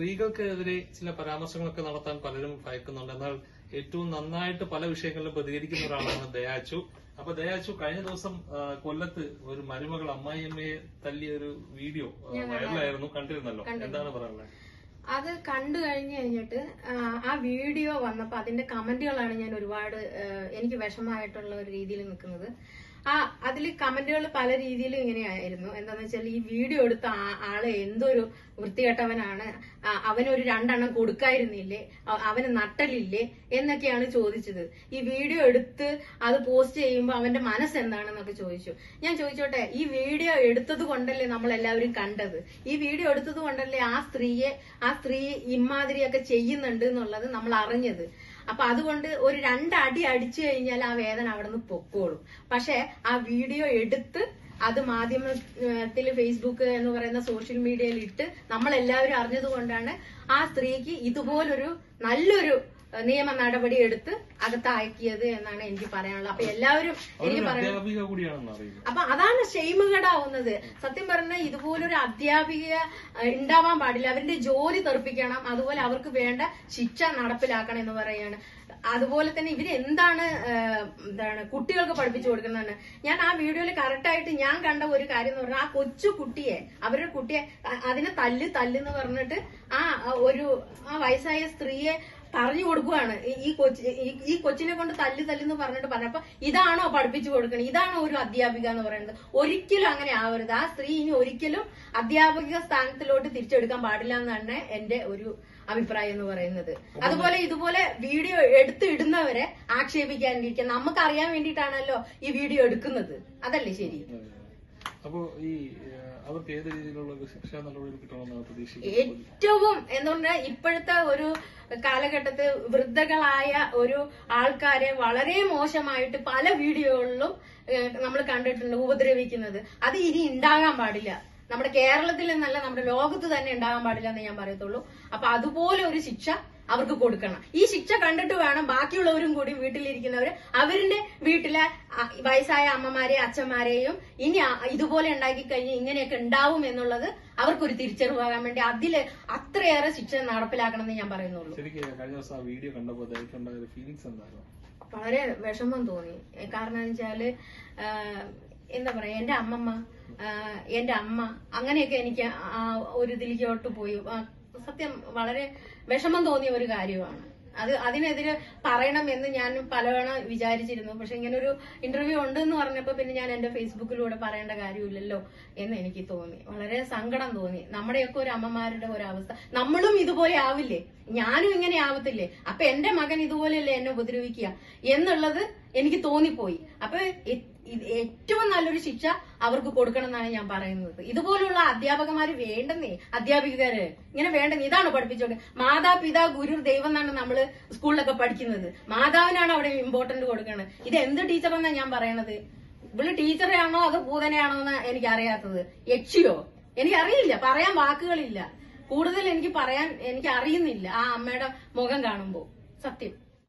സ്ത്രീകൾക്കെതിരെ ചില പരാമർശങ്ങളൊക്കെ നടത്താൻ പലരും ഭയക്കുന്നുണ്ട്. എന്നാൽ ഏറ്റവും നന്നായിട്ട് പല വിഷയങ്ങളിലും പ്രതികരിക്കുന്ന ഒരാളാണ് ദയാച്ചു. അപ്പൊ ദയാച്ചു കഴിഞ്ഞ ദിവസം കൊല്ലത്ത് ഒരു മരുമകൾ അമ്മായിയമ്മയെ തല്ലിയ ഒരു വീഡിയോ വൈറലായിരുന്നു, കണ്ടിരുന്നല്ലോ. എന്താണ് പറയാനുള്ളത്? അത് കണ്ടു കഴിഞ്ഞിട്ട് ആ വീഡിയോ വന്നപ്പോ അതിന്റെ കമന്റുകളാണ് ഞാൻ ഒരുപാട് എനിക്ക് വിഷമമായിട്ടുള്ള ഒരു രീതിയിൽ നിൽക്കുന്നത്. അതിൽ കമന്റുകൾ പല രീതിയിലും ഇങ്ങനെയായിരുന്നു. എന്താന്ന് വെച്ചാൽ ഈ വീഡിയോ എടുത്ത ആള് എന്തൊരു വൃത്തികെട്ടവനാണ്, അവനൊരു 2 എണ്ണം കൊടുക്കായിരുന്നില്ലേ, അവന് നട്ടലില്ലേ എന്നൊക്കെയാണ് ചോദിച്ചത്. ഈ വീഡിയോ എടുത്ത് അത് പോസ്റ്റ് ചെയ്യുമ്പോൾ അവന്റെ മനസ്സെന്താണെന്നൊക്കെ ചോദിച്ചു. ഞാൻ ചോദിച്ചോട്ടെ, ഈ വീഡിയോ എടുത്തത് കൊണ്ടല്ലേ നമ്മൾ എല്ലാവരും കണ്ടത്? ഈ വീഡിയോ എടുത്തത് കൊണ്ടല്ലേ ആ സ്ത്രീ ഇമാതിരിയൊക്കെ ചെയ്യുന്നുണ്ട് എന്നുള്ളത് നമ്മൾ അറിഞ്ഞത്. അപ്പൊ അതുകൊണ്ട് ഒരു 2 അടി അടിച്ചു കഴിഞ്ഞാൽ ആ വേദന അവിടെ നിന്ന് പൊക്കോളും. പക്ഷെ ആ വീഡിയോ എടുത്ത് അത് മാധ്യമത്തിൽ ഫേസ്ബുക്ക് എന്ന് പറയുന്ന സോഷ്യൽ മീഡിയയിൽ ഇട്ട് നമ്മളെല്ലാവരും അറിഞ്ഞത് കൊണ്ടാണ് ആ സ്ത്രീക്ക് ഇതുപോലൊരു നല്ലൊരു നിയമ നടപടി എടുത്ത് അകത്താക്കിയത് എന്നാണ് എനിക്ക് പറയാനുള്ളത്. അപ്പൊ എല്ലാവരും എനിക്ക് പറയുന്നത് അപ്പൊ അതാണ് ഷെയിമുകേടാവുന്നത്. സത്യം പറഞ്ഞാൽ ഇതുപോലൊരു അധ്യാപിക ഉണ്ടാവാൻ പാടില്ല. അവരുടെ ജോലി തെറിപ്പിക്കണം, അതുപോലെ അവർക്ക് വേണ്ട ശിക്ഷ നടപ്പിലാക്കണം എന്ന് പറയാണ്. അതുപോലെ തന്നെ ഇവര് എന്താണ് കുട്ടികൾക്ക് പഠിപ്പിച്ചു കൊടുക്കുന്നതാണ്. ഞാൻ ആ വീഡിയോയിൽ കറക്റ്റായിട്ട് ഞാൻ കണ്ട ഒരു കാര്യം എന്ന് പറഞ്ഞാൽ, ആ കൊച്ചു കുട്ടിയെ അവരുടെ കുട്ടിയെ അതിനെ തല്ലെന്ന് പറഞ്ഞിട്ട് ആ വയസ്സായ സ്ത്രീയെ പറഞ്ഞു കൊടുക്കുകയാണ്. ഈ കൊച്ചിനെ കൊണ്ട് തല്ലെന്ന് പറഞ്ഞിട്ട് പറഞ്ഞപ്പോ ഇതാണോ പഠിപ്പിച്ചു കൊടുക്കണം? ഇതാണോ ഒരു അധ്യാപിക എന്ന് പറയുന്നത്? ഒരിക്കലും അങ്ങനെ ആവരുത്. ആ സ്ത്രീ ഇനി ഒരിക്കലും അധ്യാപിക സ്ഥാനത്തിലോട്ട് തിരിച്ചെടുക്കാൻ പാടില്ല എന്നാണ് എന്റെ ഒരു അഭിപ്രായം എന്ന് പറയുന്നത്. അതുപോലെ ഇതുപോലെ വീഡിയോ എടുത്തിടുന്നവരെ ആക്ഷേപിക്കാണ്ടിരിക്കുക. നമുക്ക് അറിയാൻ വേണ്ടിയിട്ടാണല്ലോ ഈ വീഡിയോ എടുക്കുന്നത്, അതല്ലേ ശരി? അപ്പോ ഈ അവർക്ക് ഏത് രീതിയിലുള്ള ശിക്ഷാ നടപടി കിട്ടണമെന്നാണ് പ്രതീക്ഷിക്കുന്നത്? ഏറ്റവും എന്തുകൊണ്ട് ഇപ്പോഴത്തെ ഒരു കാലഘട്ടത്തിൽ വൃദ്ധകളായ ഒരു ആൾക്കാരെ വളരെ മോശമായിട്ട് പല വീഡിയോകളിലും നമ്മൾ കണ്ടിട്ടുണ്ട് ഉപദ്രവിക്കുന്നത്. അത് ഇനി ഉണ്ടാകാൻ പാടില്ല. നമ്മുടെ കേരളത്തിൽ നിന്നല്ല, നമ്മുടെ ലോകത്ത് തന്നെ ഉണ്ടാകാൻ പാടില്ല എന്ന് ഞാൻ പറയത്തുള്ളൂ. അപ്പൊ അതുപോലെ ഒരു ശിക്ഷ അവർക്ക് കൊടുക്കണം. ഈ ശിക്ഷ കണ്ടിട്ട് വേണം ബാക്കിയുള്ളവരും കൂടി വീട്ടിലിരിക്കുന്നവര് അവരുടെ വീട്ടിലെ വയസ്സായ അമ്മമാരെയും അച്ഛന്മാരെയും ഇനി ഇതുപോലെ ഉണ്ടാക്കി കഴിഞ്ഞ് ഇങ്ങനെയൊക്കെ ഉണ്ടാവും എന്നുള്ളത് അവർക്കൊരു തിരിച്ചറിവാകാൻ വേണ്ടി അതില് അത്രയേറെ ശിക്ഷ നടപ്പിലാക്കണം എന്ന് ഞാൻ പറയുന്നുള്ളൂ. വളരെ വിഷമം തോന്നി. കാരണം എന്ന് വെച്ചാല് എന്താ പറയാ, എന്റെ അമ്മമ്മ, എന്റെ അമ്മ, അങ്ങനെയൊക്കെ എനിക്ക് ഒരു ഇതിലേക്കോട്ട് പോയി. സത്യം വളരെ വിഷമം തോന്നിയ ഒരു കാര്യമാണ്. അതിനെതിരെ പറയണമെന്ന് ഞാൻ പലവണ വിചാരിച്ചിരുന്നു. പക്ഷെ ഇങ്ങനെ ഒരു ഇന്റർവ്യൂ ഉണ്ടെന്ന് പറഞ്ഞപ്പോ പിന്നെ ഞാൻ എന്റെ ഫേസ്ബുക്കിലൂടെ പറയേണ്ട കാര്യമില്ലല്ലോ എന്ന് എനിക്ക് തോന്നി. വളരെ സങ്കടം തോന്നി. നമ്മുടെയൊക്കെ ഒരു അമ്മമാരുടെ ഒരു അവസ്ഥ, നമ്മളും ഇതുപോലെ ആവില്ലേ, ഞാനും ഇങ്ങനെ ആവത്തില്ലേ, അപ്പൊ എന്റെ മകൻ ഇതുപോലെയല്ലേ എന്നെ ഉപദ്രവിക്കുക എന്നുള്ളത് എനിക്ക് തോന്നിപ്പോയി. അപ്പൊ ഏറ്റവും നല്ലൊരു ശിക്ഷ അവർക്ക് കൊടുക്കണം എന്നാണ് ഞാൻ പറയുന്നത്. ഇതുപോലുള്ള അധ്യാപകന്മാര് വേണ്ടെന്നേ, അധ്യാപികര് ഇങ്ങനെ വേണ്ടെന്ന്. ഇതാണ് പഠിപ്പിച്ചോണ്ട് മാതാപിതാ ഗുരു ദൈവം എന്നാണ് നമ്മള് സ്കൂളിലൊക്കെ പഠിക്കുന്നത്. മാതാവിനാണ് അവിടെ ഇമ്പോർട്ടന്റ് കൊടുക്കുന്നത്. ഇത് എന്ത് ടീച്ചറെന്നാ ഞാൻ പറയണത്? ഇവള് ടീച്ചറാണോ അതോ പൂതനയാണോ എന്ന് എനിക്കറിയാത്തത്, യക്ഷിയോ എനിക്കറിയില്ല. പറയാൻ വാക്കുകളില്ല. കൂടുതൽ എനിക്ക് പറയാൻ എനിക്ക് അറിയുന്നില്ല ആ അമ്മയുടെ മുഖം കാണുമ്പോ. സത്യം.